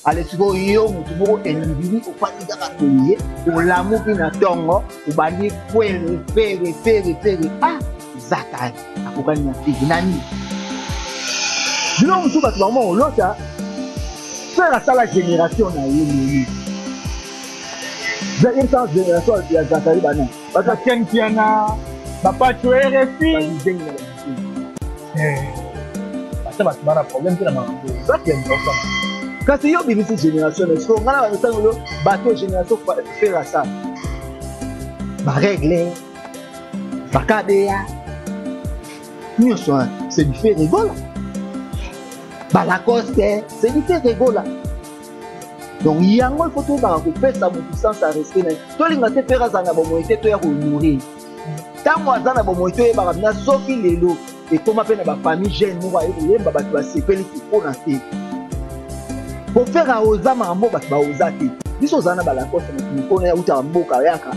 allez souvent yo mutubo individu au pas de catholique pour l'amour qui na tongo au bandi faire ah Zakari akokani na fille nani non mutuba vraiment l'autre faire ça la génération na yé j'ai une génération ya Zakari bana parce que kenkiana papa tu es RFI ça va te problème pour la maman ça c'est important. Quand il y a une génération, on a un bateau génération faire ça. Ma règle, ma cadéa, c'est du fait rigolo. Bah la coste, c'est du fait rigolo. Donc il y a un photo dans le fait ça mon puissance à rester. Toi les matés faire ça na bomoité toi ya nourrir. Tant moi ça na bomoité ba na soki lelo et comment faire na famille jeune nous va yemba ba tu sepeli pour na te. Pour faire à Ozama en mot, bah Ozaki. Dis aux Anna Balakos, nous connaissons Outa Mboka Yaka.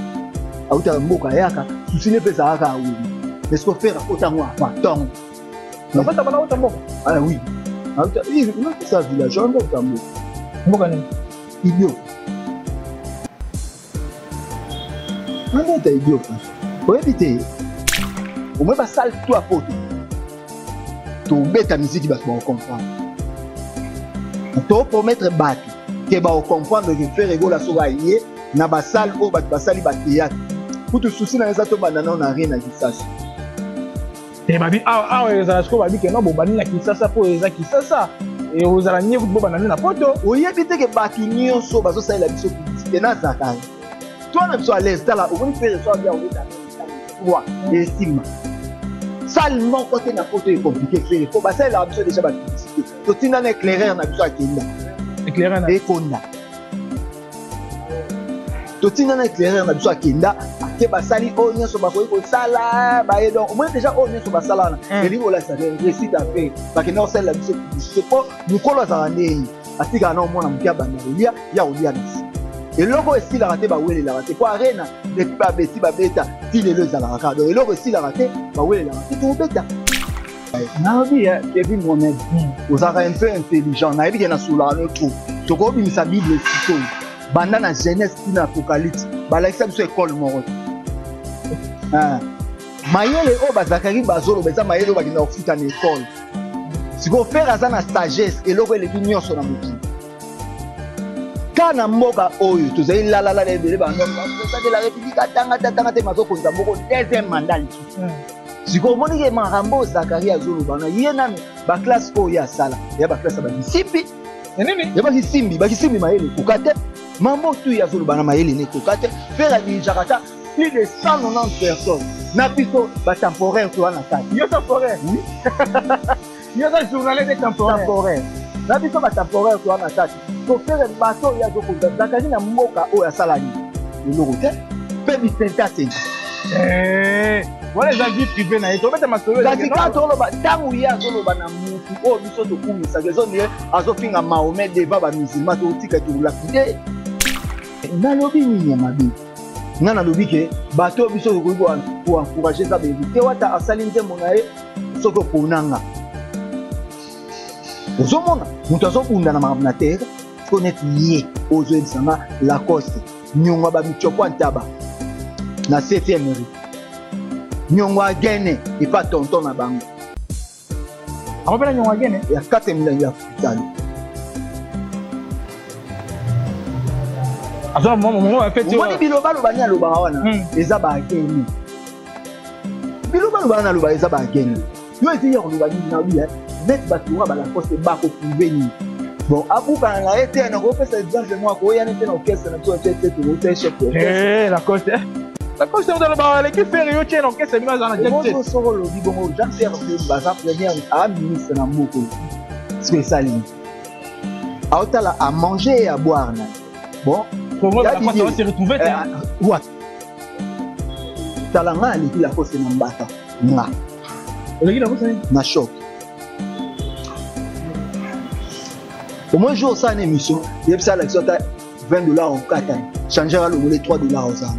Outa Mboka Yaka, sous une pesa à oui. Mais ce qu'on fait à Ottawa, attends. En fait, ça va Outa Mboka. Ah oui. Il y a ça village, on Outa Mboka. Mboka idiot. On est idiot. Pour éviter, au moins, ça le toi pour tout. Tu bête ta musique, tu vas comprendre. To promettre batu que ba comprendre que faire ego la soraye na basal o batu basali batia pour te souci na ça to banana na rien na kisasa et babi ezala sko babi que non bo bani na kisasa po eza kisasa et ozala nie bo banana na poto oyebi te que batu nyonso bazo salela biso publicité na Zakari toi na biso à l'aise là on veut faire ça bien on est toi estime salement côté na photo est compliqué faire faut basala la biso déjà batu to tina na éclaireur na biso akenda éclaireur na ekonda to tina na éclaireur na biso akenda ake basali o nyonso bakoki kosala baye donc au moins déjà o nyonso basala na elingo la ça réussite à faire bakenda kosala la biso publicité po mukolo azala ndenge atika na omona moki ya banda kolia ya kolia nasi eloko esilaka te bawelelaka te po arena depuis babeti babeta ti lelo ezalaka kaka donc eloko esilaka te bawelelaka te tobeta. Nabi Kevin Monet, vous avez un peu intelligent. Nabi qui est sur la troupe. Tu vois bien sa Bible cito. Banda na jeunesse qui na apocalypse. Balaisa sur école moro. Ah. Mayele o bazakari bazolo beza mayele o bakina ofuta na école. Si vous faire ça na sagesse et loko le kinyo so na muki. Kana mboka oyo tozali la de bando. Ça de la République tanga te mazoko nzamboko deuxième mandat. Si vous voulez que Marambo Zakari Azolobana, il y a une classe où il y a ça. Il y a une classe où Simbi. Il y a Simbi, Maël, Koukate. Mambo tu Azolobana, Maël, Koukate. Faire la Nijarata, plus de 190 personnes. Napito, temporaire, tu as la carte. Il y a temporaire. Oui. Il y a un journaliste temporaire. Napito, temporaire, tu as la carte. Pour faire un bateau, il y a Zokoukate. Zakari n'a moka où il y a Salani. Le Loroté, peut me sentir. Voilà les avis privés na eto beta masolo la kika tolo ba tangu ya zolo bana mutu o biso to kumisa kezo ni azofinga Mahomet deva ba musulman to tika to lapide na lobi ni mabi ngana lobi ke bato biso ko pour encourager ça be te wata asali nzembo na e soko ponanga ozomona mutu azokunda na mabna terre connaître yé ozo ensanga Lacoste nyonga ba michoko ntaba na 7e rue Nyongwa Gene et pas tonton na bango. On va Nyongwa Gene. Il y a 4 millions d'Africains. Alors mon a fait. On dit biloba lobanya loba wana. Ezaba Gene. Biloba lobanya loba ezaba Gene. Yo eti yo loba ni na wi net batura ba la poste ba ko pouveni. Bon, abuka na été na ko pesa exemple moi ko yana te na orchestre na to te te chef. La coste. La cause c'est dans le bar, l'équipe fait rien, tiens, donc c'est bien dans la direction. Bon, solo le dit bon, Jean-Pierre Baza premier à ministre na moko. Spécialement. Aotala à manger et à boire. Bon, comment la fois ça va se retrouver ouais. Talanga l'équipe la cause na mbata. Nga. L'équipe la cause na choc. Au moins jour ça une émission, il y a ça l'action $20 en 4 ans. Changer le volet $3 aux ans.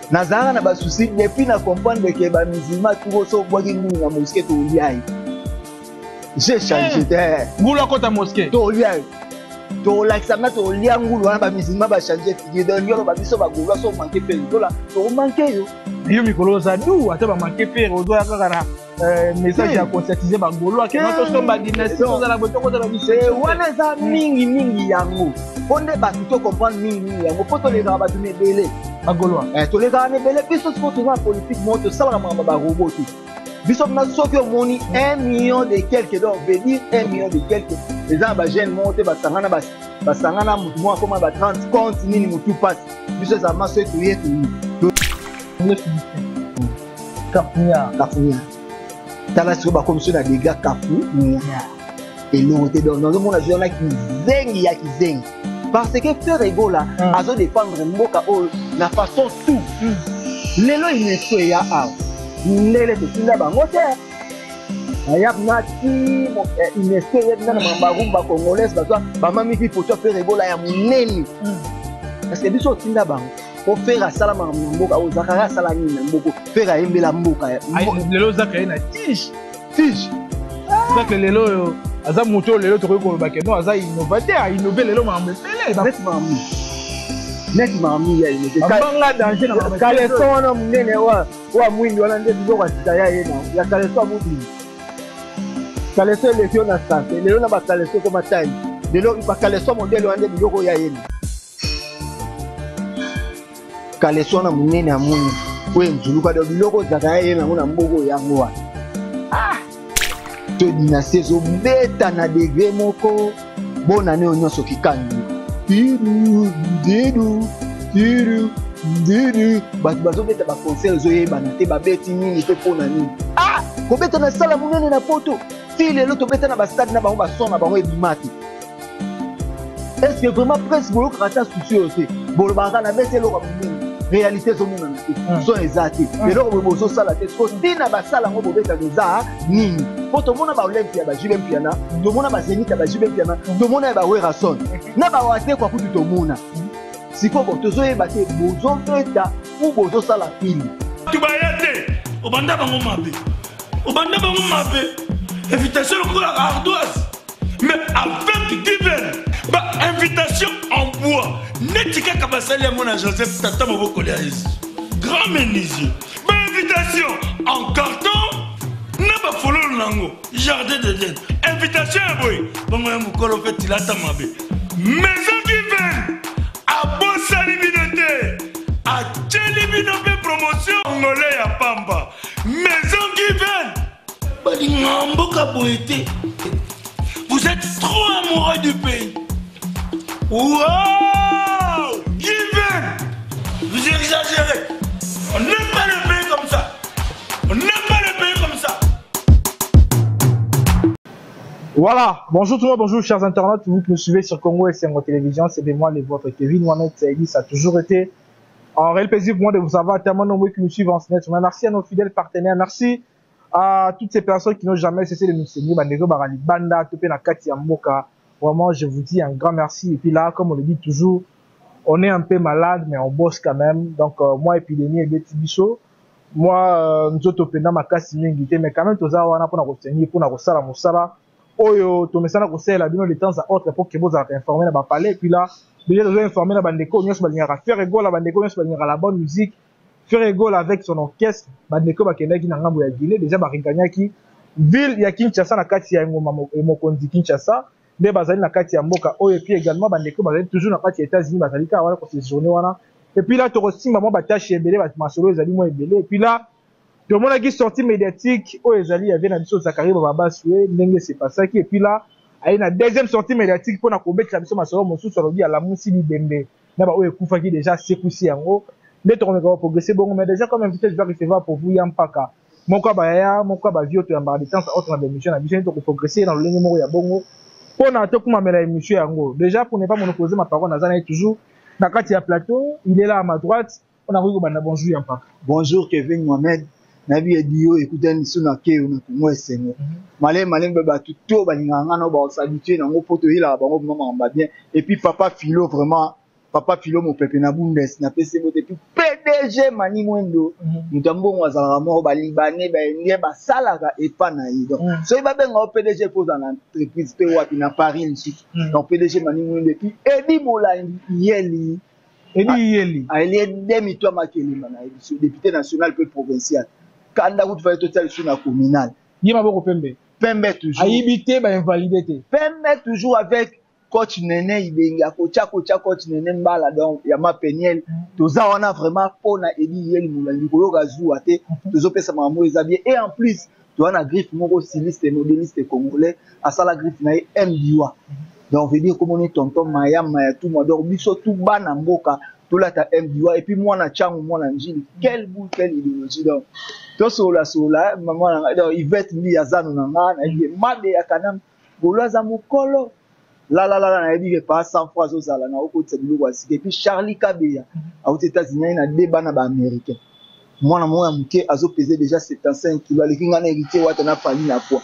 Nazara na ba souci depuis na comprendre que ba musulman tout so boki ngu na mosquée to liai j'ai changé ngulu akota mosquée to lakisa na to lia ngulu wana ba musulman ba changer figure donc yo ba biso ba ngulu so manquer pe dola to manquer yo yo mikolo za du ata ba manquer pe ozo ya kaka na message ya conscientiser ba ngulu akena to somba dynastie to za la boto ko za ba biso wana za mingi yango ponde ba to comprendre mingi yango poto les ba tu mebele ba ngulu to les ba mebele biso so to za politique mo to sala ma ba robot biso na soki omoni 1 million de quelques donc veut dire 1 million de quelques les gens ba jeune monte basangana mutu mwa koma ba 30 compte nini mutu passe biso za maso etuye kafunya tala siko ba commission na dégâts kafunya elongo te donc nous mona zona kizengi ya kizengi parce que faire rigola azo défendre mboka o na façon tout lelo ineso ya a ndele tetinda bango te ayap nati ineso ya na mambarumba congolaise bato bamami ki photo faire rigola ya munene parce que biso tinda bango pour faire sala ma mboka o zakara sala ni na mboko faire embela mboka lelo zakara na tige zaka lelo aza moto lelo to ko ba keno aza innovateur innover lelo ma mbele net mami ya innover banga danger na kale so wana munene wa mwindi wana nde bizo kwa sitaya yena ya kale so mudi kale so le fio na santé lelo na ba kale so koma tai lelo ba kale so modele wande bizo ko ya yena kale so na munene amuni we nzuluka do biloko zakaya yena ngona mboko yango wa to dynastie zo beta na degré moko bona ne onyoso kikangi diru bazo beta ba concert zo yeba na te ba beti nini pe pona nini ko beta na sala munene na poto ti lelo to beta na ba stade na bango ba son na bango ebimati est-ce que vraiment presque bolo kata souci aussi bolo ba kana beta lo ba munene réalité zo mona na te so ezati lelo ko bozo sala te so tina ba sala ngo bobeta za nini poto mona ba Olympia ba jibe mpiana to mona ba Zenith ba jibe mpiana to mona ba Werason na ba wate kwa kutu to mona siko ko tozo yeba te bozo beta ou bozo sala pili tu ba yate obanda bango mabe invitation ko la ardoise mais avec divers ba invitation en bois netika kabasali mona Joseph Tata Moboko Léaïs grand menuisier ba invitation en carton na ba follow nango jardin d'Éden invitation boy bango ya mukolo fait tilata mabe maison divine a bosali binote a tcheli binote promotion ngolé ya pamba maison divine bali ngamboka boité vous êtes trop amoureux du pays. Wow! Divine! Vous exagérez. On n'aime pas le pays comme ça. Voilà, bonjour tout le monde, bonjour chers internautes, vous qui nous suivez sur Congo et Sengo Télévision, c'est de moi, les vôtres, Kevin Mohamed Saïdi, ça a toujours été un réel plaisir pour moi de vous avoir tellement nombreux qui nous suivent en net. Merci à nos fidèles partenaires, merci à toutes ces personnes qui n'ont jamais cessé de nous soutenir, Bandego Barali Banda, Topé Nakati Mboka. Vraiment, je vous dis un grand merci. Et puis là, comme on le dit toujours, on est un peu malade, mais on bosse quand même. Donc, moi, épidémie et Betty Bisso, moi, nous autres, Topé Nakati Mingité, mais quand même, tous ça, on a pour nous soutenir, pour nous salam, Moussala. Oyo, to mesana ko sela bino de temps à autre pour que vous avez informé na ba parler et puis là déjà vous informé na bandeko nyos ba linga faire rigole bandeko nyos ba linga la bonne musique faire rigole avec son orchestre bandeko ba kendaki na ngambo ya Guinée déjà ba ringanyaki ville ya Kinshasa na kati ya ngoma mokonzi Kinshasa nde bazali na kati ya mboka oyo puis également bandeko bazali toujours na kati ya États-Unis bazali ka wana ko ces journée wana et puis là to resimba mo ba tâche ebele ba masolo ezali mo ebele et puis là tout le monde a qui sorti médiatique au Ezali avait na biso Zakari Baba Soué ndenge c'est pas ça qui et puis là a une deuxième sortie médiatique pour na combattre la biso masolo mosu sur le à la Moussi Bembe na ba o ekufa qui déjà sekusi yango mais to on progresser bon mais déjà comme invité je vais recevoir pour vous Yampaka moko ba ya moko ba vio to yamba de temps autre na émission na biso to progresser dans le ligne moko ya bongo pour na to kuma mela émission yango déjà pour ne pas monopoliser ma parole nazana toujours na kati ya plateau il est là à ma droite on a vu bana bonjour Yampaka bonjour Kevin Mohamed nabi edio écoutez nisuna ke on ko esengo malem ba tuto ba nganga no ba s'habituer na ngopoto ila ba ngoma ba bien et puis papa Philo vraiment papa Philo Mopepe na Bundes na PCB depuis PDG Mani Mwendo mutambo mwazala moko ba libanais ba indien ba salaka epa na yi donc so iba benga PDG poza na entreprise pe wapi na Paris nsi donc PDG Mani Mwendo depuis Edi Molandi Yeli il est demi toi Makelima na député national pe provincial kanda ku tfa total sur na communal yima boko Pembe toujours ayibité ba invalidité Pembe toujours avec coach Nene Ibenga coach Nene Mbala donc ya ma peniel toza on a vraiment pona Edi Yeli Molandi ko yoka zu ate tozo pesa mamo ezabie et en plus tu as griffe moko styliste et modéliste congolais à ça la griffe na MDiwa donc veut dire comme on est tonton Maya tout moi donc biso tout bana mboka tout là ta MDiwa et puis moi na changu moi na njili quelle boule quelle idéologie donc to sola maman donc Yvette Mbi Yazano na nga na dit mabe ya kanam goloza mukolo la na dit que pas 100 fois ozala na okotse biloko asike et puis Charlie Kabeya aux États-Unis na débat na ba américain moi na moi muke azo peser déjà 75 kg le kinga na hérité wata na pali na poids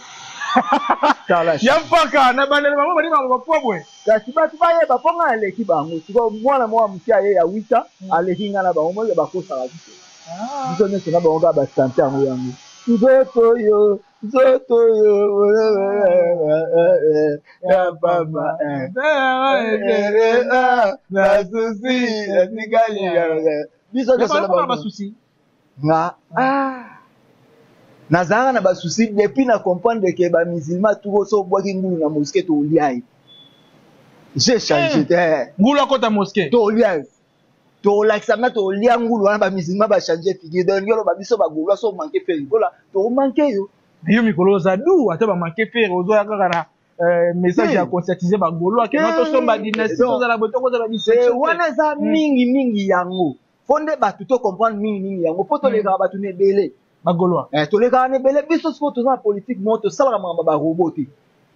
yampaka na bandele mama bali ba poids bwe kasi batu baye ba ponga aleki bango siko mwana mwa muke aye ya 8 aleki ngana ba omo ba kosa la biso biso nyonso na bango ba santé yango yango zoto yo ya baba na susi nikali biso nyonso na ba susi nga nazanga na ba souci depuis na comprendre que ba musulman tout so boki ngulu na mosquée to liai j'ai changé ngulu akota mosquée to liai to l'accent to liai ngulu wana ba musulman ba changer figure donc yo ba biso ba ngulu so manquer faire voilà to manquer yo mikolo za du ata ba manquer faire ozo ya kaka na message ya conscientiser ba ngulu akena to somba dynastie to za la boto ko za ba dynastie wana za mingi yango fonde ba to comprendre mingi yango poto le ga ba to ne belé bagolwa to le ga ne belé biso so to za politique mo to sala mamba ba roboti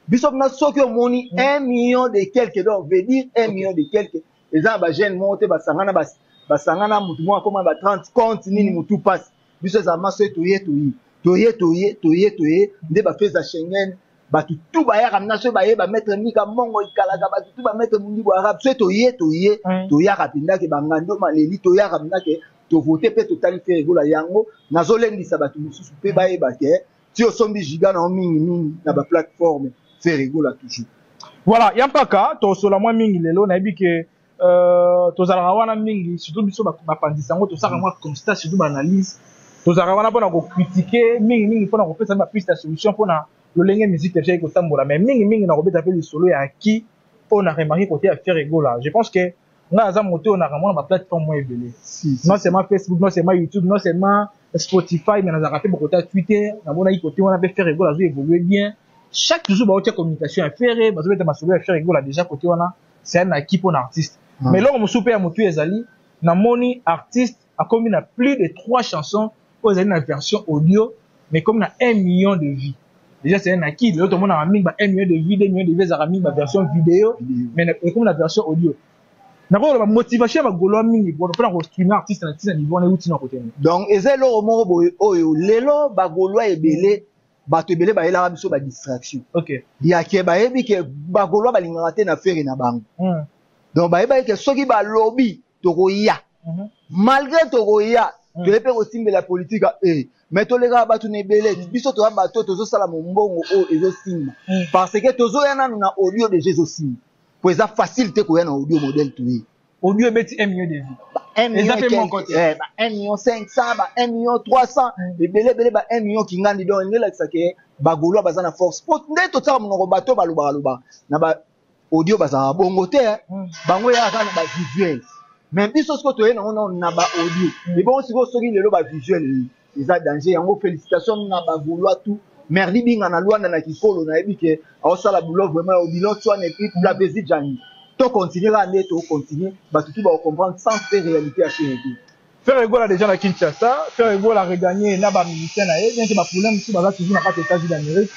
biso na soki omoni 1 million de quelques donc veut dire 1 million de quelques les gens ba jeune monte ba sangana mutu mo akoma ba 30 compte nini mutu passe biso za maso toye nde ba feza Schengen ba tout ba ya ramna so ba ye ba mettre mika mongo ikalaga ba tout ba mettre mundi bo arabe so toye rapinda ke bangando maleli toya ramna ke to voter pe total fait rigola yango nazolendisa ba tumususu pe ba ye ba ke ti osombi giga na mingi na ba plateforme fait rigola toujours voilà yampaka to sola moi mingi lelo na yebi ke to zala wana mingi surtout biso ba pandisa ngo to saka moi constat surtout ba analyse to zala wana pona ko critiquer mingi pona ko pesa ba piste de solution pona lolenge musique te ko tambola mais mingi na ko beta pe le solo ya qui pona remarquer côté à faire rigola je pense que nga za moto na ramona ba plateforme moi ebele non seulement Facebook non seulement YouTube non seulement Spotify mais na za raté beaucoup Twitter na bona i côté on a faire rigola zo évoluer bien chaque jour ba haute communication à faire ba zo beta ma solo à faire rigola déjà côté wana c'est un acquis pour un artiste mais là on souper à moto ezali na moni artiste a commis na plus de 3 chansons aux une version audio mais comme na 1 million de vues déjà c'est un acquis l'autre monde a 1 million de vues 2 millions de vues a mis ma version vidéo mais comme la version audio na ko ba motivation ba golo mingi pour na streamer artiste na niveau na outil na côté donc ezelo mo boyo oyo lelo ba golo ebele bato ebele ba ela biso ba distraction OK ya ke ba yebi ke ba golo ba lingaka te na faire na bango donc ba yeba ke soki ba lobby to koya malgré to koya to lepe ko simbela politique mais to lega ba to ne belé biso to ba to zo sala mbongo o ezo simba parce que to zo yana na audio de Jésus simba pour ça facile te ko yana audio modèle to yi audio beti 1 million de vues 1 million ba 1 million 500 ba 1 million 300 belé ba 1 million kingandi donc ngela tsake ba golo bazana force pour nde to tsaka monoko bato ba luba na ba audio baza bongo te bango ya kana ba visuel mais biso sko to yena na ba audio et bon siko soki lelo ba visuel eza danger yango félicitations na ba golo tout merdi binga na Luanda na Kikolo na ebike au sala boulot vraiment au bilan soit et puis la visite jani to continuer là to continuer ba tout ba comprendre sans faire réalité à chez nous faire rigola déjà na Kinshasa faire rigola regagner na ba militaire na bien que ba problème si ba toujours na pas États-Unis d'Amérique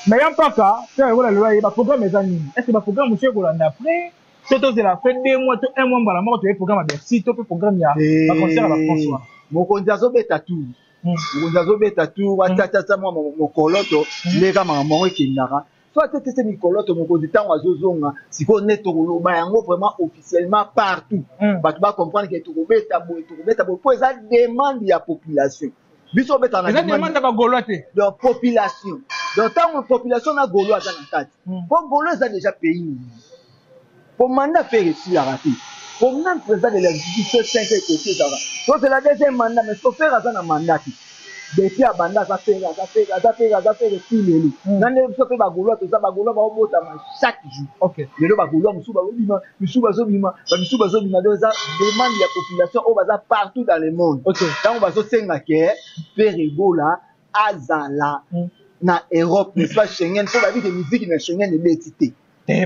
mais en pas cas faire rigola le ba programme les amis est-ce que ba programme monsieur Kolanda après toto de la fin 2 mois to 1 mois bala mort to programme à Bercy to programme ya ba concert à la François mokonzi azobeta tout watata moi mokoloto lega mamongo kindaka soit tete mikolo to mokonzi tango azozonga siko neto koloba yango vraiment officiellement partout bato ba comprendre que tokobeta boye po eza demande ya population biso beta na demande ba gaulois te de population donc tango population na gaulois za na kati po gaulois eza déjà pays pour mandat faire ici la raté pour même président de l'exécutif 5 côté ça va donc c'est la deuxième mandat mais faut faire ça na mandat depuis abanda ça fait ici lelo nande so pe ba gaulois to za ba gaulois ba obota chaque jour OK lelo ba gaulois musuba obima donc ça demande la population au baza partout dans le monde OK tant bazo senga ke faire Ebola azala na Europe n'est pas Schengen faut ba vie de musique na Schengen de betité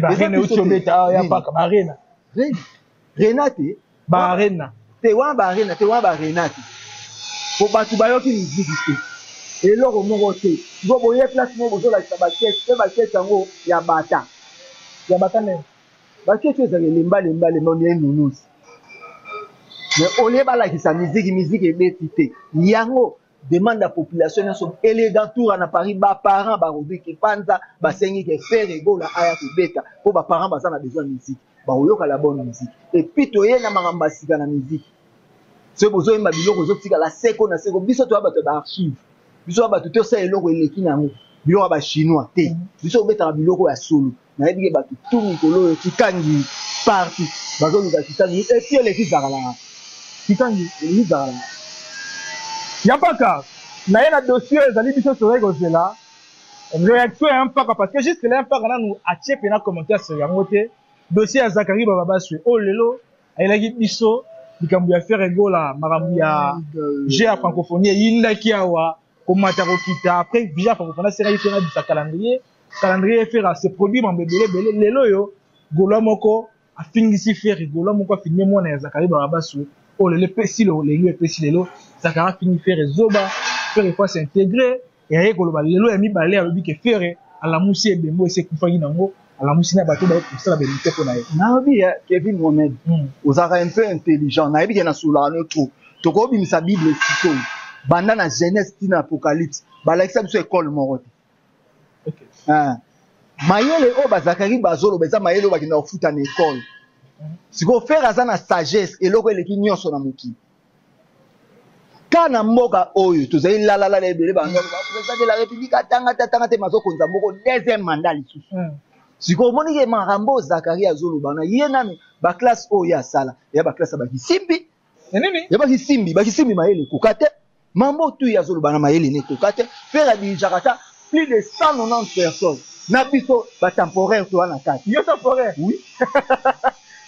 ba rena utobeta ya paka ba rena Renate Barena te wa Renate pour batu bayoki musique te eloko moko te go boye place moko zo la basket yango ya bata ne basket ezali lemba ne nunus mais olie bala ki sa musique ebetité yango demande la population so élégant tour na Paris ba parents ba robiki panza ba sengi ke faire Ebola aya ko beta pour ba parents ba ça na besoin de musique ba oyoka la bonne musique et puis to ye na mangamba sika na musique ce besoin ma biloko zo tika la seko na seko biso to ba to ba archive biso ba to sa eloko eleki na ngo biloko ba chinois te biso beta biloko ya solo na yebi ke ba tout mikolo tikangi parti ba zo luka tikangi et puis eleki zakala tikangi eleki zakala Yapaka, na yena dossier ezali biso sur là. Réaction un peu parce que juste là un peu kana nous atie pena commentaire sur yangote. Dossier à Zakari Baba Baswe. Oh lelo, ayelaki biso bikambu ya faire Ebola makambu ya G à francophonie yinda kiawa komata kokita après déjà francophonie sera ifera du calendrier faire se produit mambebele belé lelo yo golo moko a fingisi faire golo moko a finir mwana ya Zakari Baba Baswe. Oh le pesi le lieu pesi lelo Zakara fini faire zoba faire fois s'intégrer et ayé koloba lelo ya mibale alobi ke faire ala musi ebembo ese kufangi nango ala musi na bato ba pour ça la vérité ko na ye na obi Kevin Mohamed ozaka un peu intelligent na yebi ke na sula no trop to ko bimisa bible siko banda na Genèse tina Apocalypse balakisa biso école moko te OK mayele o bazakari bazolo beza mayele o bakina ofuta na école siko faire aza na sagesse eloko eleki nyonso na moki kana mboka oyo tozali la ebele bando président de la république atanga te mazokonza moko deuxième mandat lisusu siko omoni ke makambo Zakari azoloba na ye nani ba classe oyo asala ya ba classe bakisimbi nini ya bakisimbi mayele kokate mambo tu azoloba na mayele ne kokate faire dijakata plus de 190 personnes na biso ba temporaire to na kati yo temporaire oui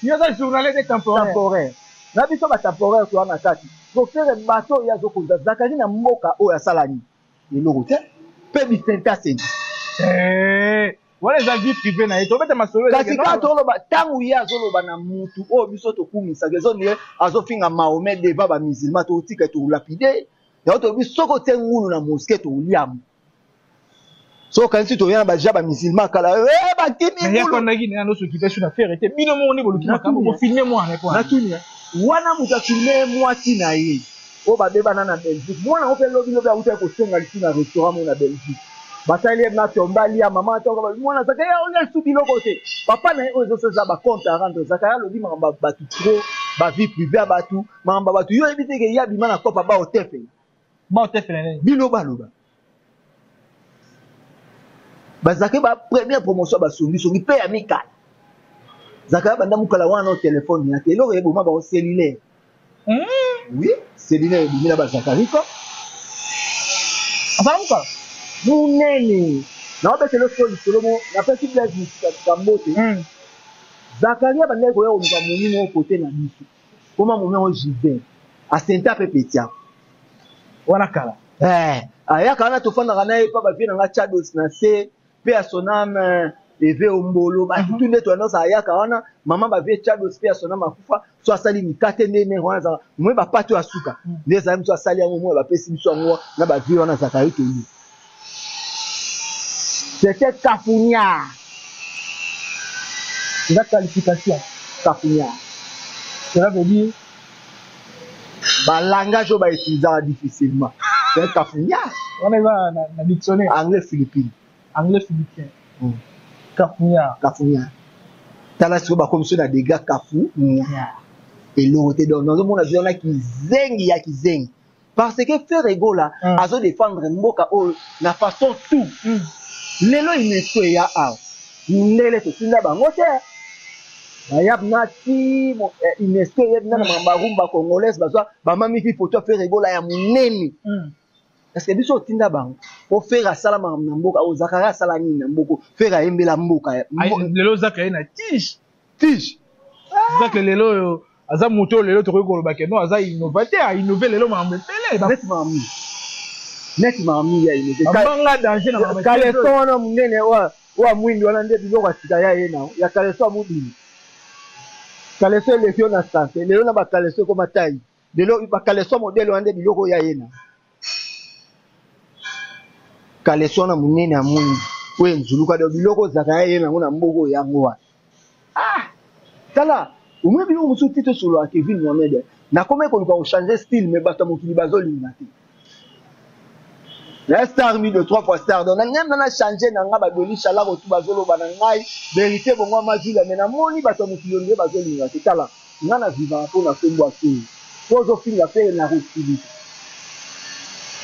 yo za journaliste temporaire na biso ba temporaire to na kati donc faire bato ya zokonza Zakari na mboka oyo asalani eloko te pe bisenta sengi wala za vie privée na yeto beta masolo kasi ka toloba tangu ya azoloba na mutu oyo biso tokumisa kezo nie azofinga Mahomet deva ba musulman to tika to lapide ya to biso ko tengulu na mosquée to liamu so kanisi to yana ba jaba musulman kala ba timi ya kona gine na so kipe na faire te bino mo ni boluki makambo ko filmer moi na quoi na tunia wana muta filmer moi tina ye o ba beba na Belgique mwana o pe lobi a uta ko senga na restaurant mo na Belgique batali na tombali ya mama to ka mwana Zakari on a subi lokote papa na ozo seza ba compte à rendre Zakari lobi mamba batu trop ba vie privée batu mamba batu yo ebite ke ya bima na kopa ba hotel ne bilo baloba bazake ba première promotion ba songi pe ya mika Zakari banda mukala wana au téléphone ya telo ebo ma ba au cellulaire oui cellulaire bimila ba Zakari ko afamuka munene na obe telo solomo na pesi place musika mbote Zakari banda ko yo nika munino côté na biso koma moment o Gilbert asenta pe petia wana kala aya kana tofanda kana ye pa ba vie na chados na se pe asonam eve ombolo ba tout ndeto anosa aya kana mama ba vie chados pe asonam akufa so asali mikate nene kwanza mwe ba patu asuka ndeza mtu asali yango mwe ba pesi biso ngo na ba vie wana Zakari to ni c'était Kafunya la qualification Kafunya cela veut dire ba langage ba utiliser difficilement c'est Kafunya on est là na dictionnaire anglais philippin Kafunya. Kafunya. Tala siko ba comme ça des gars Kafunya. Et l'autre dans le monde a qui zengi ya qui zengi. Parce que faire ego là, azo défendre mboka o na façon tout. Lelo UNESCO ya a. Ndele to tinda bango te. Bayab nati UNESCO ya na mambarumba congolaise bazwa ba mami ki photo faire ego là ya munene. Parce que biso tinda bango pour faire sala na mboka o zakara sala ni na mboko faire embela mboka. Lelo zakara na tige. Tige. Zakara lelo aza moto lelo tokoki koloba ke no aza innovateur innové lelo mambe pele net mami ya innové abanga danger na mambe kaleso wana munene wa mwindi wana nde biloko atika ya ye na ya kaleso amudini kaleso lekio na santé lelo na bakaleso koma tai lelo bakaleso modele wana nde biloko ya ye na kaleso na munene ya mwindi we nzuluka de biloko zaka ya ye na ngona mboko yango wa tala umwe bi umusu tito solo a Kevin Mohamed na comment qu'on va changer style mais bata mokili bazolinga te la star mi de 3 fois star donc na na changer na nga ba doli chala ko tu bazolo bana ngai vérité bongo mazila mais na moni bata mokili nge bazolinga te tala nga na vivant pour na sembo afi pozo finga pe na rutili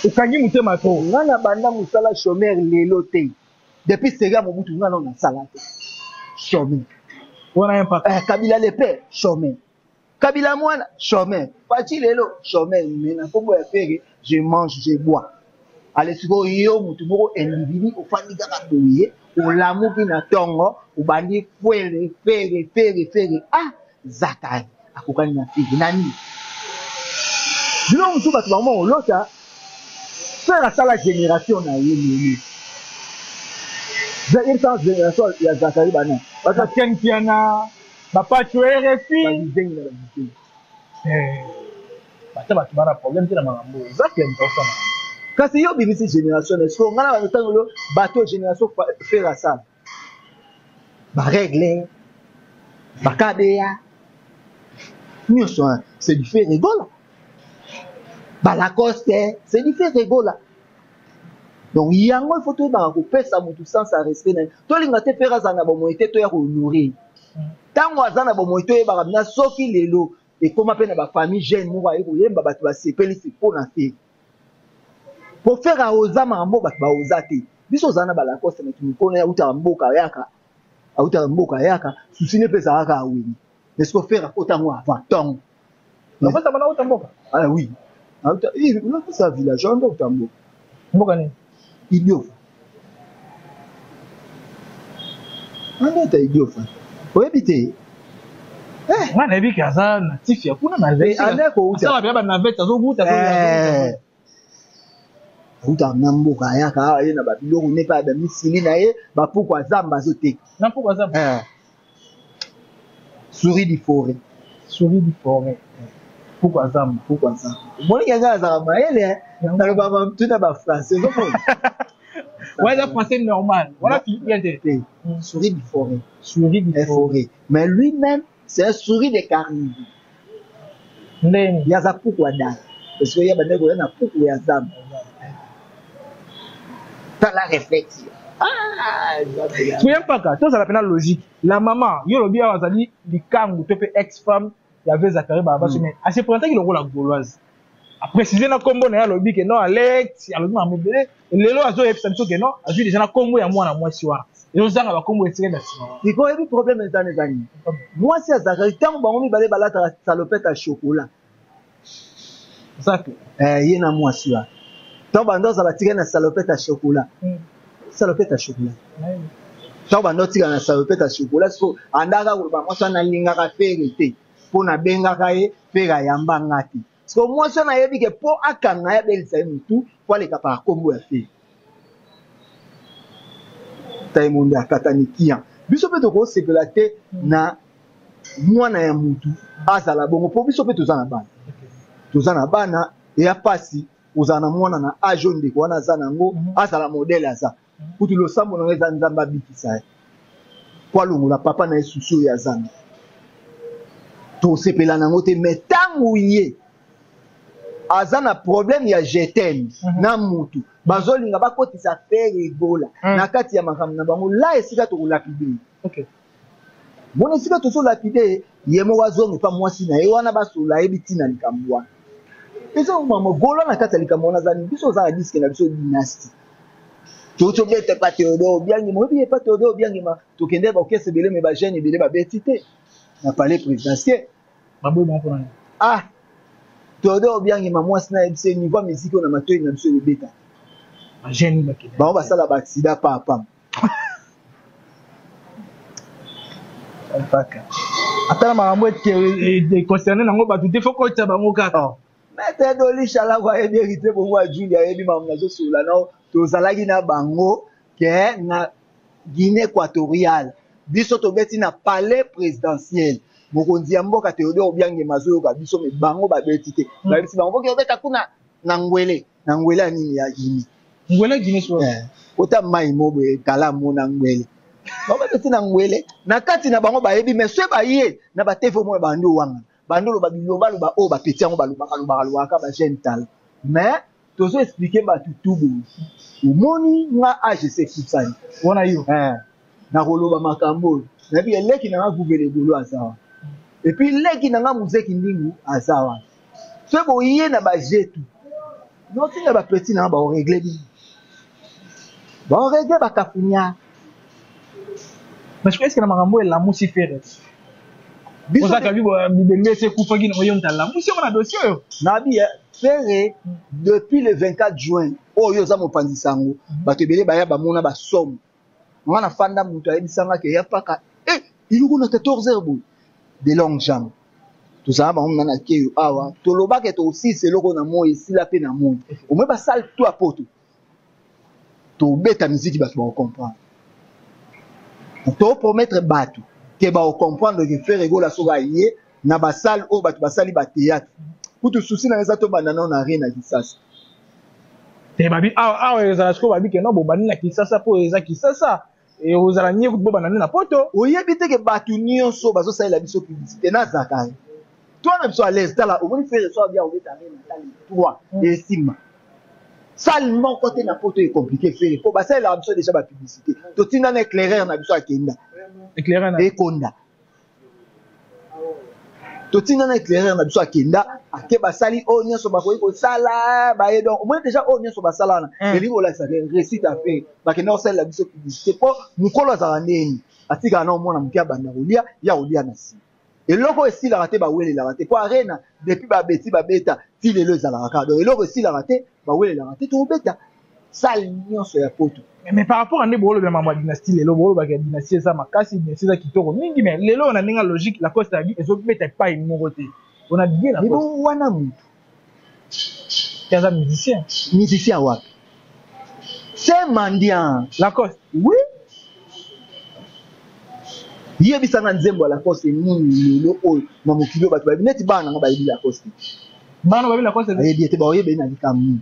ukangi mutema to nga na banda musala chômeur lelo te depuis Sega Mobutu nga na sala te chômeur. Kabila le père, chômeur. Kabila moine, chômeur. Pati lelo, chômeur. Mais na kombo ya fere, je mange, je bois. Allez, siko yo mutuboko individu ofandi kaka boye, olamu ki na tongo, ubandi fere. Ah, Zakai. Akokani na fere. Nani? Dino mutu batu bango lota, faire ça la génération na yé. Il sans génération ya Zakari bana. Parce que Kenkiana, papa tu es RFI. Bata bana problème te na mambo. Zakari ntosa. Kasi yo bibisi génération est-ce qu'on a le temps le bateau génération faire ça. Ba régler. Ba kadea. Nous sommes c'est du fait rigolo. Ba Lacoste, c'est du fait rigolo. Donc yango il faut tout ba ko pesa mutu sans sa respect na to linga te pera za na bo moite to ya ko nourrir tango aza na bo moite e ba na soki lelo e koma pe na ba famille jeune mo ba e ko yemba batu ba sepeli si pona fe pour faire a ozama mbo batu ba ozate biso zana ba la coste na tu kona ya uta mboka yaka susine pesa aka awini est-ce que faire a tango avant tango na pesa bana uta mboka ah oui uta il ça village on uta mboka ni idiot. On est idiot. Faut éviter. Moi, je n'ai pas ça natif. Il y a pas de navette. Ça va bien, navette. Ça va bien. Uta namboka yaka ye na ba biloko ne pa ba misili na ye ba pourquoi zamba zote. Na pourquoi zamba? Souris du forêt. Pourquoi zamba? Bon il y a za maele na le ba tout na ba français. Ouais, le français normal. Voilà qui vient de souris du forêt. Mais lui-même, c'est un souris de carnivore. Il y a ça pourquoi da. Parce qu'il y a des gens qui ont pourquoi ya zamba. T'as la réflexion. Tu n'aimes pas ça, ça la logique. La maman, il y a le bien azali bikangu tope ex-femme, il y avait Zakari Baba mais à ce point qu'il le rôle la gauloise. A préciser na combo na lobi que non Alex, alors m'a mebele, lelo azo episode que non, azu déjà na combo ya mwana mwasi wana. Et on zanga ba combo etiré na sima. Il y a un problème dans les années. Moi c'est Zakari tant ba ngomi balé balata salopette à chocolat. Ça que yena mwasi wa. Tant bando za batiré na salopette à chocolat. Salopette à chocolat. Tant bando tira na salopette à chocolat, so andaka ko ba mwasi na linga ka ferité. Pona benga ka ye fera yamba ngati. Parce que moi, je n'ai pas dit que pour akanga ya bel sai mutu, pour les capables combo ya fait. Tai monde akatani kian. Biso pe to ko sepelate na mwana ya mutu. Azala bongo po biso pe to zana bana. To zana bana e ya pasi ozana mwana na ajonde ko wana zana ngo azala modèle aza. Kutu lo sambo na ngeza nzamba bikisa. Kwa lungu la papa na esusu ya zana. To sepelana ngote metangu ye. azana problème ya jetem na mutu bazolinga bakotisa faire egola na kati ya makambo na bango la esika to lapide. OK. Bon esika to so lapide yemo wazonga pa mwasi na ye wana basula ebitina likambwa. Eso mama golo na kati ya likambo na zani biso za diske na biso dynastie. Toto bete pa Théodore Obiangi mo bi pa Théodore Obiangi ma to kende ba okese bele me ba jeune bele ba betité na palais présidentiel. Baboy mon pour Ah Théodore Obiangi ma mwasi na ebise niveau musique na matoyi na biso beta. Ba jeune ba kende. Ba sala ba accident pa pam. Mpaka. Atala makambo ete concerné nango ba tout faut ko tsa bango kaka. Mete doli shala kwa ebirite bo wa Julia ebi mamna zo sula na to zalaki na bango ke na Guinée équatoriale. Biso to beti na palais présidentiel. Mokonzi ya mboka Théodore Obiangi mazo ka biso me bango ba betite. Ba bisi bango ke beta kuna na ngwele nini ya Guinée. Ngwele Guinée so. Ota mai mobo kala mona ngwele. Baba beti na ngwele na kati na bango ba yebi mais se ba ye na ba tefo mo ba ndo wanga. Bandolo ba biloba ba o ba peti yango ba luba ka ba jeune tal. Mais tozo expliquer ba tutubu. Umoni nga AGC Kitsani. Wona yo. Na koloba makambo. Na bi eleki na nga guvele golo azawa. Et puis leki na nga muzeki ndingu azawa. So bo yé na ba jetu. Non tinga ba petit na ba o régler bi. Ba o régler ba kafunya. Mais est-ce que na makambo la musi faire? Biso ka bibo bibembe se kufa gina oyo ntala. Musi on a dossier yo. Na bi faire depuis le 24 juin. Oyo za mopandisa ngo. Ba tebele ba ya ba mona ba somme. Mwana fanda mutu ayebisanga ke ya paka iluku na 14 heures boy de longue jambe tout ça ba on na keyo awa to lobaka to aussi c'est loko na moi ici la pe na moi au moins ba salle tout à poto to beta musique ba to comprendre to promettre batu ke ba comprendre que faire ego la soga yé na ba salle o batu ba sali ba théâtre pour tout souci na za to banana na rien na kisasa te babi ezala sko babi ke no bo bani na kisasa po eza kisasa et ozala nye kubo banana na poto oyebi te ke batu nyonso bazo salela biso publicité na zakai toi na biso à l'aise tala omoni faire so bien obeta na tali toi esima salle mon côté na poto est compliqué faire po basalela biso déjà ba publicité to tinda na éclaireur na biso akenda éclaireur na ekonda to tinda na éclaireur na biso akenda ake basali o nyonso bakoyi ko sala ba ye donc au moins déjà o nyonso basala na eli ko la ça récite à faire ba ke na osala biso publicité po mukolo za ndeni atika na omona mukia banda kolia ya olia na si eloko esila raté ba wele la raté po arena depuis ba beti ba beta ti lelo za la raka donc eloko esila raté ba wele la raté to beta sale nyonso ya poto. Mais par rapport à ne bolo be mama dynastie lelo bolo ba dynastie ça makasi dynastie ça kitoko mingi mais lelo on a ninga logique la coste abi ezo beta pas une moroté on a bien la coste bon wana mutu kaza musicien wapi c'est mendiant la coste oui yé bisanga nzembo la coste nini lelo oyo na mokilo bato ba bineti bana nga ba yebi la coste bana ba yebi la coste yebi ete ba yebi na likamu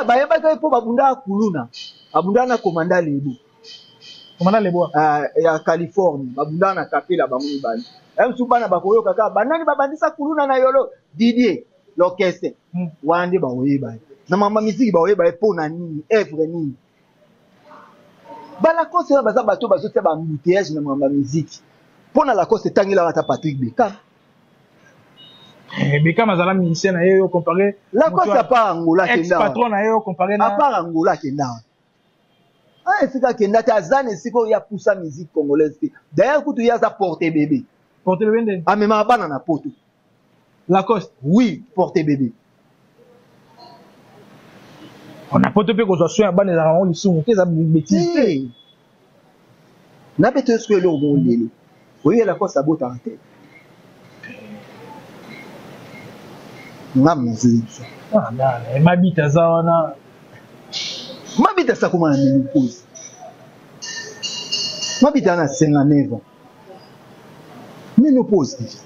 ba yeba ka po babunda kuluna abunda na komanda lebo ya Californie babunda na kapela bamuni bani msubana bakoyo kaka banani babandisa kuluna na yolo Didier l'orchestre wande ba oyeba na mama musique ba oyeba po na nini evre nini bala cause na baza bato bazotia ba embouteillage na mama musique pona la cause tangela bata Patrick Beckham Beckham azala musicien na yo comparé la cause à part Angola kenda patron na yo comparé na à part Angola kenda esika kenda ta zane siko ya poussa musique congolaise d'ailleurs kutu ya za porter bébé nde amema bana na poto Lacoste oui porter bébé on a poto pe ko so soin bana za on lisu ke za bêtise na beto ce que le bon lelo oui la cause abota en tête musique mabita za wana mabita sa kuma na menopause mabita na 59 ans menopause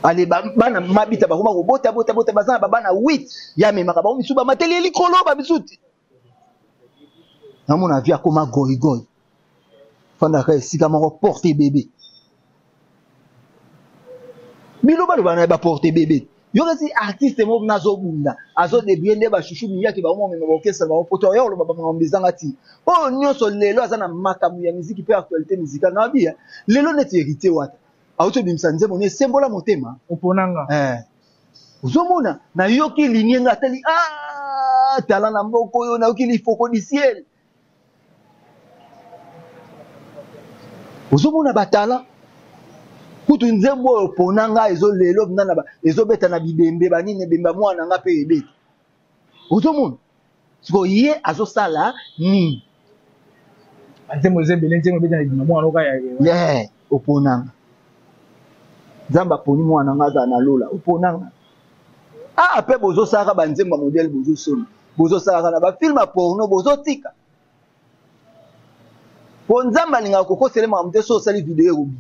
ale bana mabita bakoma ko bota bazana babana 8 ya memaka ba misuba mateli likolo ba bisuti namona via koma goigoi fanda ka esika moko porter bébé biloba bana ba porter bébé yoki artiste mo nazo bunda azo debiende ba chouchou miyaki ba mo mema okesa ba poto yo lo ba ngambizanga ti o nyonso lelo azana makamu ya musique pe actualité musicale na bia lelo neti hérité wata auto bimsa nzembo ne sembola motema oponanga uzomona na yoki linyenga tali tala na mboko yo na yoki lifoko di ciel uzomona batala kutu nzembo oponanga ezo lelo nana ba ezo beta na bibembe banine bemba mwana nga pe ebeta uzomona siko ye azo sala ni nzembo zembele nzembo beta na bimba mwana oka ya oponanga nzamba poni mwana nga za na lola oponanga pe bozo saka ba nzembo modèle bozo solo bozo saka na ba film porno bozo tika po nzamba linga kokosele ma mte so sali video rubi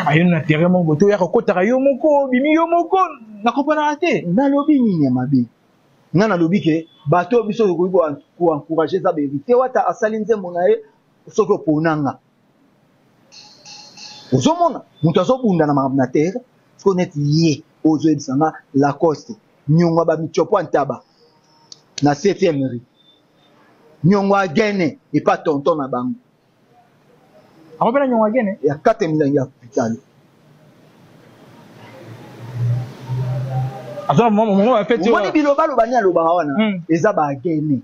ayo na terrain mon boto ya kokota yo moko bimi yo moko na kopana te na lobi nini mabe nga na lobi ke bato biso ko encourager za vérité wata asali nzembo na ye soko ponanga uzomona mutu azobunda na makambo na terre siko neti ye ozoyebisanga Lacoste nyongo ba michopo ntaba na 7e rue nyongo agene epa tonton na bango akopela nyongo agene ya 4 milangi ya hospital azo momo wa fete woni biloba loba ni aloba wana eza ba agene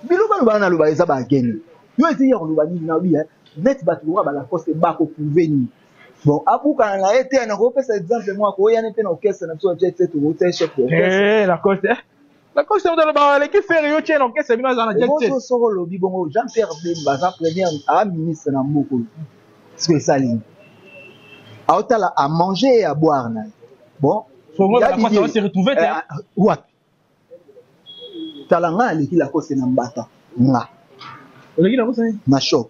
biloba loba na loba eza ba agene yo eti ya loba ni na bia net batu ba Lacoste ba ko prouver ni bon abuka na ete na ko pesa exemple moi ko yana pe na orchestre na so jet set ou tel chef Lacoste on doit ba l'équipe faire yo tien orchestre bino za na jet set bon so lobi bongo Jean-Pierre Bemba za premier à ministre na mboko ce que ça ligne a otala à manger et à boire na bon faut la Lacoste va se retrouver ouais talanga leki Lacoste na mbata nga leki Lacoste na choc.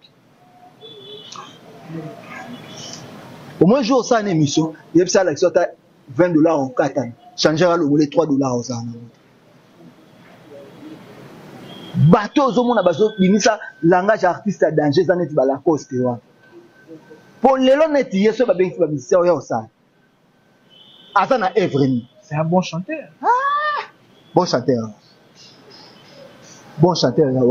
Au moins, jour ça, une émission, il y a ça, l'action, $20 en 4 ans. Changer à l'eau, les $3 aux ans. Bateau, au monde, il y a ça, langage artiste à danger, ça n'est pas la cause. Pour les lonettes, il y a ce babin qui va me dire, ça. Attends, c'est un bon chanteur. Bon chanteur. Bon chanteur et en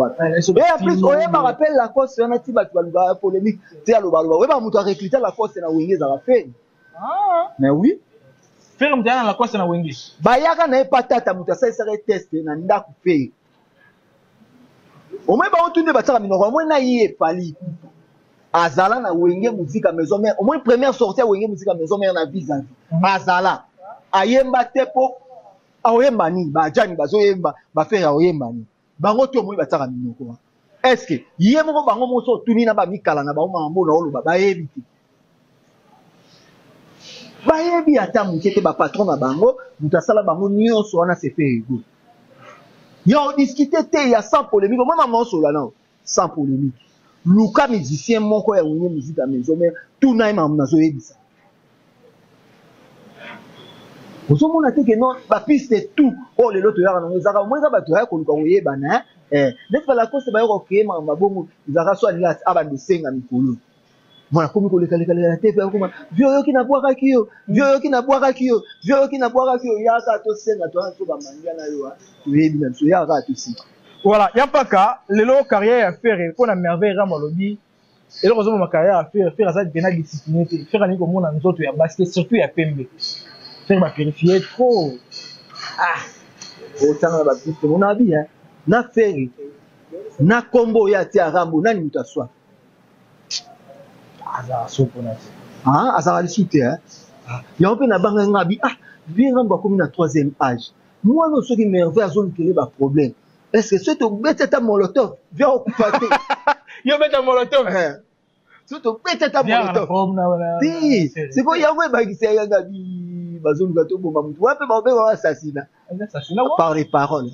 plus on me rappelle la cause on a tiba tu vas polémique tu as le balo ouais ba mutu a recruter la cause na wenge za fait mais oui ferme dans la cause na wenge ba yaka na patata mutu ça serait test na ndaku fait au moins ba on tourne ba tsaka minoko au moins na yé pali azala na wenge musique à maison mère au moins première sortie wenge musique à maison mère na visa azala ayemba tepo ayemba ni ba jani bazo yemba ba faire ayemba ni bango to moi bataka minoko est-ce que yé moko bango moso tuni na ba mikala na ba mambo na oloba ba yebi ata mukete ba patron na bango mutasala bango nyonso wana se fait ego yo discuter te ya sans polémique moi maman solo na sans polémique luka musicien moko ya wonye musique à maison mais tout na maman nazo yebisa ozomona te ke non ba piste tout oh lelo to yaka nango ezaka omoi eza bato ya koluka koyebana neti ba Lacoste bayoko koye mabongo ezaka so alinga abanda osenga mikolo mwana komi kolekalekaleka te pe akoma vio yoki nabwakaki yo yaka tosenga toaso bamangia na yo toyebi na biso yaka tosika voilà yapaka lelo carrière ya faire mpona merveille ramalobi eloko ozomona ma carrière ya faire aza pena discipliné te faire alingi komona nzoto ya basket surtout ya pembe faire ma purifier trop otanga ba piste mon abi na faire na combo ya ti arambo nani mutaswa azala sopo na azala lisute ya ope na banga ngabi bien rambo comme na 3e âge moi non soki merveille azoni kele ba problème est-ce que c'est to beteta molotov viens okufa te yo beta molotov surtout beteta molotov c'est quoi yango ebakisa ya ngabi bazoluka to bomba mutu wape baobe wa assassinat par les paroles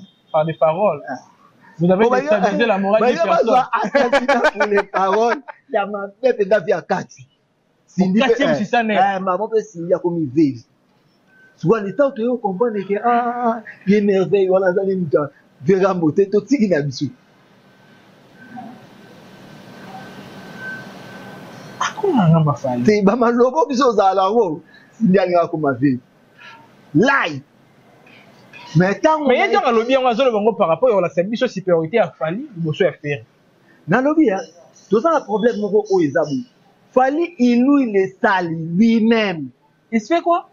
vous avez déstabilisé la morale des personnes assassinat pour les paroles ya mapepe ngavi ya kati sindi pe maman pe sindi ya komi veve souvent les temps to comprendre que il est merveille wala zali mutu vera moté to tiki na biso te ba malobo biso za la ro ndiali ngako ma vie live mais tant mais y'a un lobby en zone bango par rapport à la service supériorité à Fali liboso ya faire na lobby hein tout ça le problème moko o ezabu Fali il loue les salles lui-même. Il se fait quoi?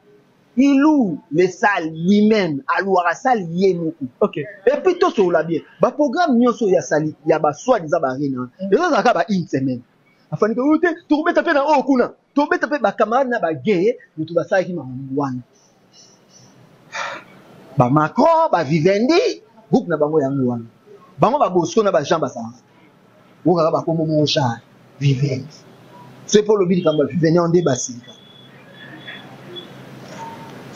Il loue les salles lui-même. Alors la salle yemoko. OK. Et puis tout ça là bien. Ba programme nyonso ya sali ya ba soi-disant ba rena. Et ça ça ba une semaine. Afani ko ute to beta pe na o kuna. To beta pe ba camarade na ba gay, mutu ba sala ki ma ngwana. Ba Macron, ba Vivendi, groupe na bango yango wana. Bango ba Bosco na ba Jean Bassa. Oka ba komo mo cha Vivendi. C'est pour le but quand vous venez en débat. Parce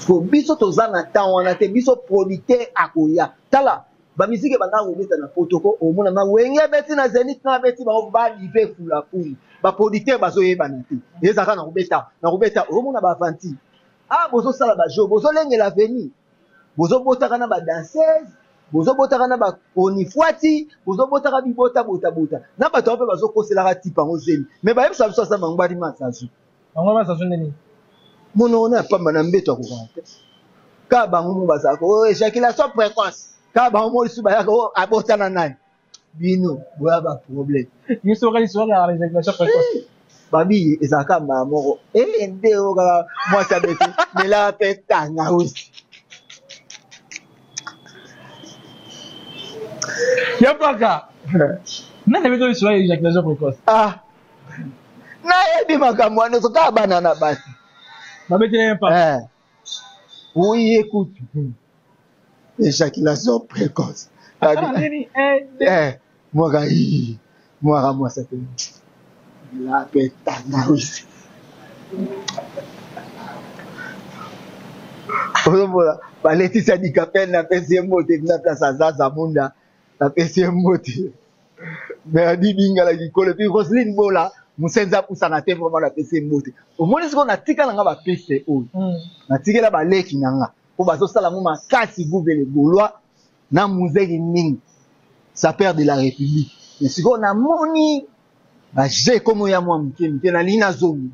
que biso tozana temps on a te biso producteur akoya. Tala ba musique banga ngobeta na protocole au mona ma wenge beti na zenith na beti ba ba live fula fuli. Ba producteur bazo yeba na te. Ezaka na ngobeta au mona ba vanti. Ah bozo sala ba jeu, bozo lenge la veni. Bozo botaka na ba danseuse. Bozo botaka na ba onifwati, bozo botaka bibota bota. Na bato ape bazo kosela tipa ngozeli. Mais ba yebisa biso sa mangwadi masazu. Mangwadi masazu nini? Mono na pa mana mbeto akokata. Ka bango mo bazako, éjaculation précoce. Ka bango mo lisu ba yako abota na nani. Bino, boya ba problème. Ni so la éjaculation précoce. Babi ezaka mamo. Ende o ka moi ça beti, mais la peta nga aussi. Y'a pas qu'à. Non, mais toi, tu as éjaculation précoce. Ah. Na ebi makamwana so ka banana basi. Ma bête n'est pas. Oui, écoute. Éjaculation précoce. Moi ça fait. La pétana aussi. Voilà. Baleti sadikapel na pesi mote na place Zaza Munda. La pesi mote. Mais adi bingala likolo puis Roselyne Bola musenza pusana te vraiment la pesi mote. Au moins ce qu'on a tika nga ba pesi o. Na tikela ba leki nga. Po bazo sala mu makasi gouverne Gaulois na muzeki ning. Ça perd de la République. Mais ce qu'on a moni ba j'ai comme ya moi mke na lina zone.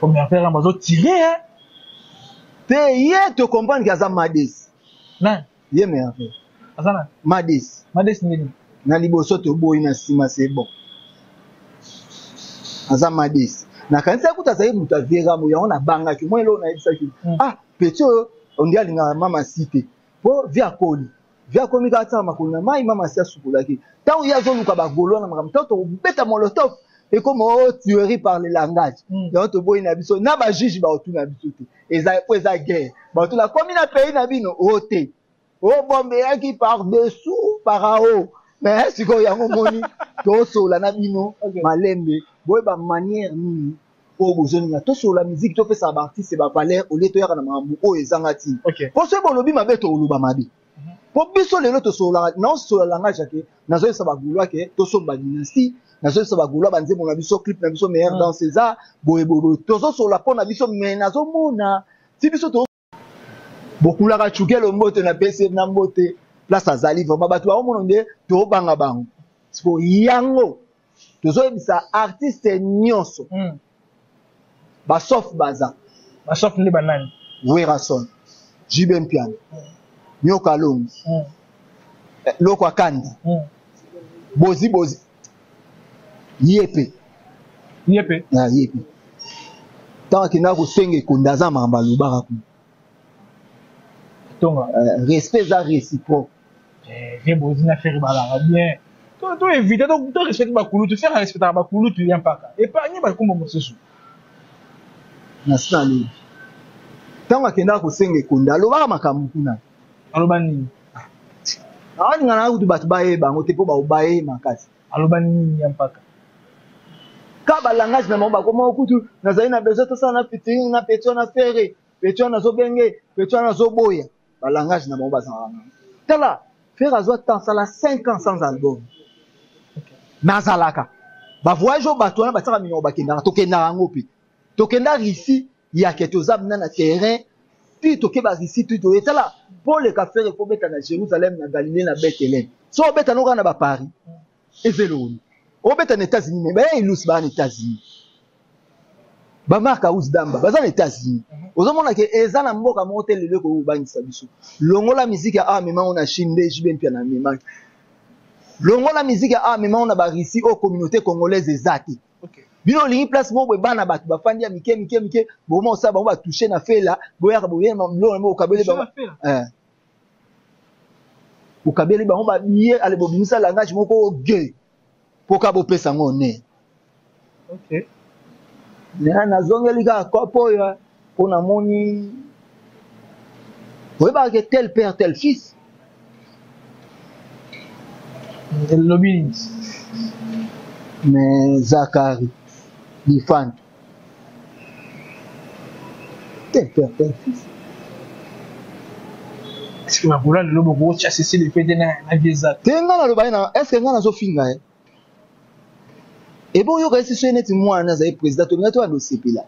Comme affaire à bazo tirer hein. Te te comprendre que ça Madis. Non. Yé mais affaire. Azana. Madis. Madis nini? Na liboso to boy na sima c'est bon. Aza Madis. Na kanisa kuta sa mutu avera mo ya on a banga ki moi lo na yebisa ki. Ah, petit on dit alinga mama cité. Po via koli. Via komi ka ta makolo na mai mama sia sukula ki. Tant ya zo luka ba golo na makam to beta molotov. Et comme tuerie par le langage. Ya to boy na biso na ba juge ba otu na biso te. Eza po eza guerre. Ba to la komi na pays na bino ote. O bombe qui par dessous par en haut. Mais si ko yango moni to so la na bino malembe boy ba manière ni o bozoni na to so la musique to pesa ba artiste ba valeur au lieu to yaka na mambu o ezangati. Pour ce bolobi mabe to oluba mabe. Pour biso lelo to so la non so la langage ke nazo sa ba gulwa ke to so ba dynastie nazo sa ba gulwa banze mon biso clip na biso meilleur dans ces arts boy to so la pona biso mais nazo mona si biso to beaucoup la chukelo mbote na pese na mbote place azali vraiment bato ba omono nde to banga bango siko yango tozo ebisa artiste nyonso ba sauf baza ba sauf ni banani Werason Jiben Piano Nyoka Long Loko Akandi Bozi Yepe na yepe tant que na ko senge kondaza mamba lubaka ku respect za réciproque. J'ai besoin de faire bien. Tu éviter de respecter ma coulou, tu fais respecter ma coulou, tu viens pas. Et pas ni comme mon sous. National. Tant que na ko senge kunda lo ba makamu kuna. Alobani. Ah ni ngana utu batu bae ba ngote po ba ubae makasi. Alobani ni mpaka. Ka ba langage na mamba ko mo kutu na zaina bezo to sana fitting na petio na ferre, petio na zo benge, petio na zo boya. Ba langage na mamba za. Tala faire azo temps ça la 5 ans sans album. Nazalaka. Ba voyage au bateau na bataka minyo ba kenda to kenda ngopi. To kenda ici il y a quelque chose na terrain. Puis to ke ba ici tout to etala pour le café faut beta na Jérusalem na Galilée na Bethléem. So beta no kana ba Paris. Ezelo. obeta na États-Unis mais ba ilus ba na États-Unis ba marka Ousdamba baza na États-Unis ozomona ke eza na mboka moko te lelo ko bangisa biso longola musique ya mema on na Chine jibe mpia na mema longola musique ya mema on na ba Russie au communauté congolaise ezati OK bino lingi place mo bana batu bafandi ya mike boma osaba ba toucher na fela boyaka boyema mlo mo kabele ba ukabeli bango ba biye ale bobimisa langage moko gay poka bopesa ngo ne OK na zongeli ka kopo ya pona moni oyeba ke tel père tel fils el lobby mais Zakari Lifan tel père tel fils est-ce que ma boula le lobo go chasser le fait na vieza tenga na loba na est-ce que ngana zo finga et bon yo kasi so neti mwana za président to ngato ando sepela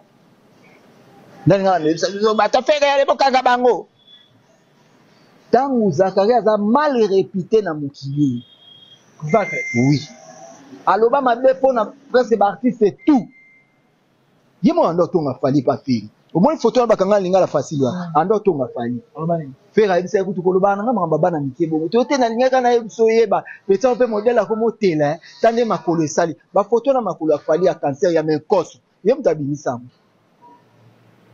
ndani ngana lebisa zo bata feka ya lebo kanga bango tangu Zakari aza mal réputé na mokili Zakari oui aloba mabe pona presque ba artiste tout yimo ando tonga fali pa fili au moins photo na bakanga linga la facile ando tonga fali fera ebisa kutu koloba na ngamba bana mikebo to te na linga kana ebiso yeba peta pe modèle ko motela tande makolo esali ba photo na makolo afali ya cancer ya menkoso ye mutabinisa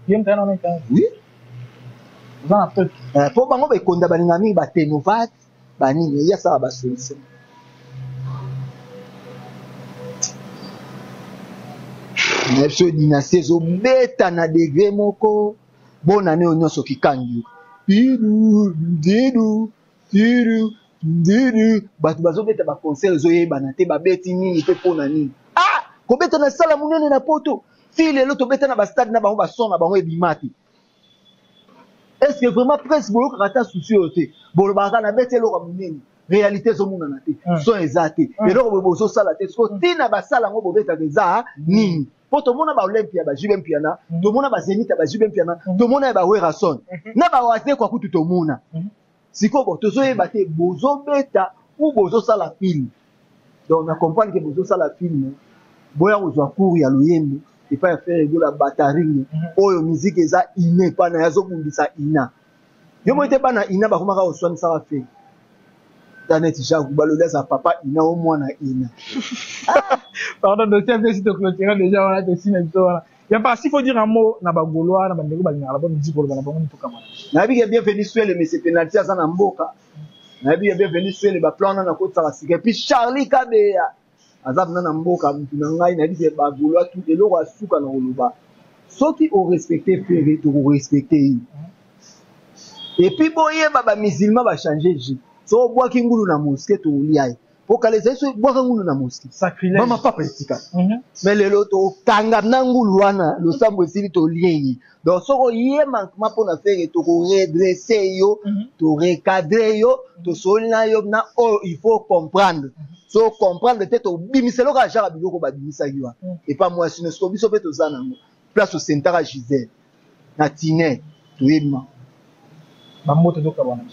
yem tana na ka oui za na truc po bango be konda balinga mingi ba tenovat banini ya sa ba solution Nepso dynastie zo beta na degré moko bona ne onyoso kikangi didu batu bazo beta ba concert zo yeba na te ba beti nini pe pona nini ko beta na sala munene na poto file lo to beta na ba stade na bango ba son na bango ebimati est-ce que vraiment presque bolo kata souci ote bolo ba kana beta lo ka munene réalité zo muna na te so ezate eloko bozo sala te so tina ba sala ngo bobeta deza nini po tomona ba Olympia ba jibe mpiana tomona ba Zenith ba jibe mpiana tomona ba Werason na ba wate kwa kutu tomona siko bo tozo yeba te bozo beta ou bozo sala film donc na comprendre que bozo sala film boya ozwa cours ya loyembo et pas faire de bataring oyo musique eza iné pa na yazo bundisa ina yo mo te pa na ina ba komaka oswani sa fe Daneti Jacques baloleza papa ina au mwana ina pardon de tiens si tu clôturer déjà on a dessiné ça il y a pas s'il faut dire un mot na ba goloa na ba ndeko ba ngala ba musique pour ba bango tout kama na bi bienvenue sur le monsieur penalty za na mboka na bi bienvenue sur le ba plan na kota la sika puis Charlie Kabeya azab na mboka mutu na ngai na bi ba goloa tout eloko asuka na oloba soki o respecter frère to respecter et puis boye baba musulman ba changer ji so boa kingulu na mosquée to liai po kaleza so boa kingulu na mosquée sacrilège mama papa etika mais lelo to kanga na ngulu wana lo sambo esili to liai donc soko ye manquement pour na faire to redresser yo to recadrer yo to solina yo na oh il faut comprendre so comprendre peut-être au bimiselo ka jara biloko ba bimisa yo et pas moi sino so biso pe to zana place au Sentara Gisèle na Tinet to yema bamoto to kabana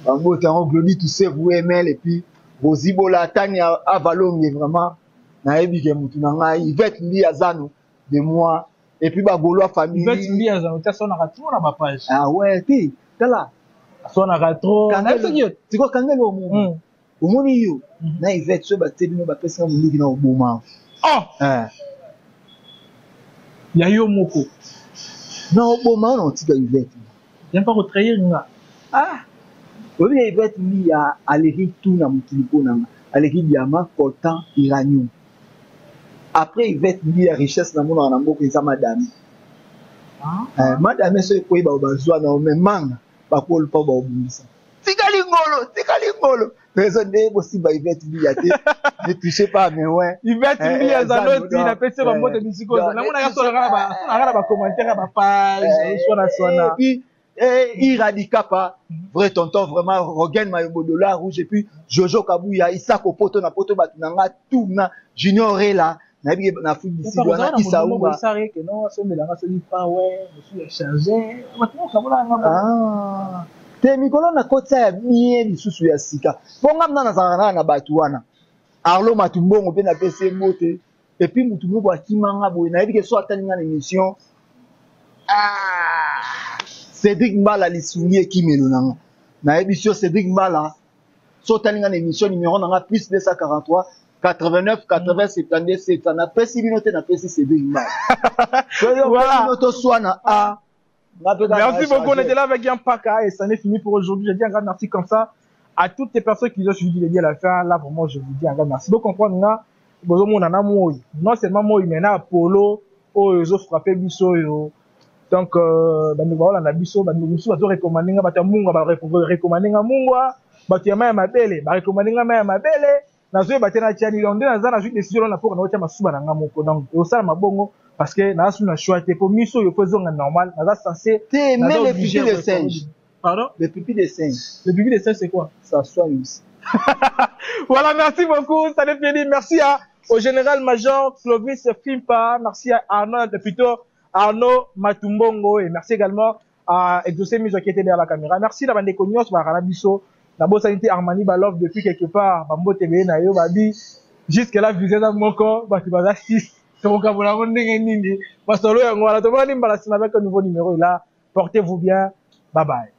Bango tango globie tout ça vous aimez et puis Bozibola tani a valongi vraiment na ebi ke mutu na ngai Yvette Mbi azano de moi et puis ba golo famille Yvette Mbi azano ta sona ratro na ba page ouais ti tala sona ratro na yo tiko kangelo omu omoni yo na Yvette so ba tebino ba pesa mungi na oboma ya yo moko na oboma na tika Yvette viens pas retrahir nga oui, Yvette Mbi a aléri tout na mutilipo nanga aléri diamant coltan uranium après Yvette Mbi a richesse na mona na mboko eza madame madame so ko ba bazwa na memanga ba ko pa ba obundisa tikali ngolo raison de bosi ba Yvette Mbi ya te ne touchez pas mais ouais Yvette Mbi azalo ti na pese ba mbote bisiko na mona ka sola ba commentaire ba page sona Iradikapa vrai tonton vraiment Rogen Mayobo dollar rouge et puis Jojo Kabuya Isako poto na poto batunanga tout na Junior Rela na bi na foot d'ici wana Isaouba que non so melanga so ni pas ouais monsieur chargé maintenant kamona nga te mikolo na kota ya bien lisusu ya sika ponga mna na zangana na batu wana Arlo Matumbongo pe na pese mote et puis Mutumbo akimanga boye na yebi ke so atalinga na émission Cédric Mbala lisoulier kimelo nanga na yebi sur Cédric Mbala so atalinga na émission numéro nanga plus 243 89 80 72 7 na pesi binote na pesi Cédric Mbala voilà notre soina a. Merci beaucoup, on était là avec Yann Paka et ça n'est fini pour aujourd'hui. Je dis un grand merci comme ça à toutes les personnes qui ont suivi les à la fin. Là, vraiment, je vous dis un grand merci. Donc, comprendre, non seulement moi, mais là, Polo, ils ont frappé Bisso. Donc, voilà, on a Bisso, Bisso, ils ont recommandé, recommandé, batiama ma belle, recommandé ma belle. Na zo batena tiani londe na za na juste décision na pour na otia masuba na ngamoko donc au ça ma bongo parce que na asu na choix te pour miso yo faisons normal na za censé mais les pupilles de singe pardon les pupilles de singe c'est quoi ça soigne aussi. Voilà, merci beaucoup, ça n'est fini. Merci au général-major Clovis Fimpa, merci à Arnaud Matumbongo et merci également à Exaucé Miso qui était derrière la caméra. Merci à Bande Cognos, Barabiso. La bosse sanité Armani Balov depuis quelque part, Bambo TV na yo babi jusque là visé dans mon corps, bah tu vas assist. C'est mon cas pour la ronde nini. Parce que là on va la tomber avec un nouveau numéro là. Portez-vous bien. Bye bye.